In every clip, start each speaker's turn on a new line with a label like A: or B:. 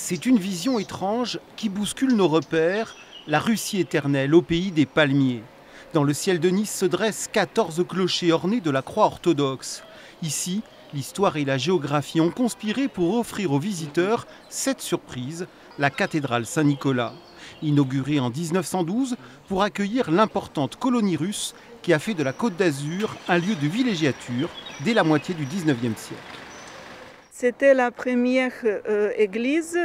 A: C'est une vision étrange qui bouscule nos repères, la Russie éternelle au pays des palmiers. Dans le ciel de Nice se dressent 14 clochers ornés de la croix orthodoxe. Ici, l'histoire et la géographie ont conspiré pour offrir aux visiteurs cette surprise, la cathédrale Saint-Nicolas. Inaugurée en 1912 pour accueillir l'importante colonie russe qui a fait de la Côte d'Azur un lieu de villégiature dès la moitié du 19e siècle.
B: C'était la première église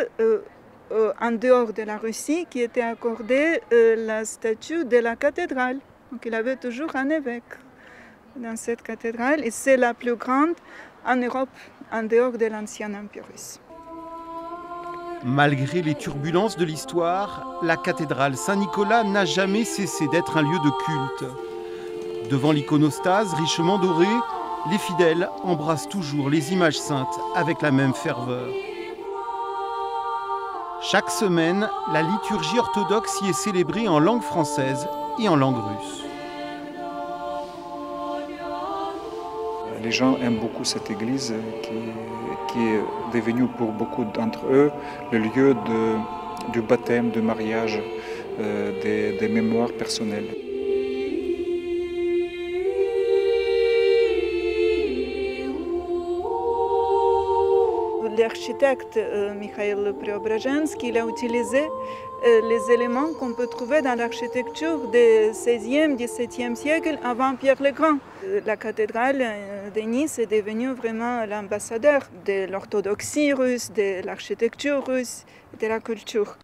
B: en dehors de la Russie qui était accordée la statue de la cathédrale. Donc il avait toujours un évêque dans cette cathédrale et c'est la plus grande en Europe, en dehors de l'ancien empire russe.
A: Malgré les turbulences de l'histoire, la cathédrale Saint-Nicolas n'a jamais cessé d'être un lieu de culte. Devant l'iconostase richement dorée, les fidèles embrassent toujours les images saintes avec la même ferveur. Chaque semaine, la liturgie orthodoxe y est célébrée en langue française et en langue russe.
C: Les gens aiment beaucoup cette église qui est devenue pour beaucoup d'entre eux le lieu du baptême, du mariage, des mémoires personnelles.
B: L'architecte Mikhail Preobrazhensky il a utilisé les éléments qu'on peut trouver dans l'architecture du XVIe, XVIIe siècle avant Pierre le Grand. La cathédrale de Nice est devenue vraiment l'ambassadeur de l'orthodoxie russe, de l'architecture russe, de la culture.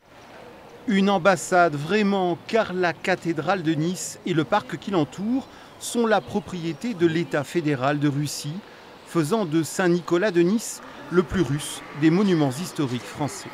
A: Une ambassade vraiment, car la cathédrale de Nice et le parc qui l'entoure sont la propriété de l'État fédéral de Russie, faisant de Saint-Nicolas de Nice le plus russe des monuments historiques français.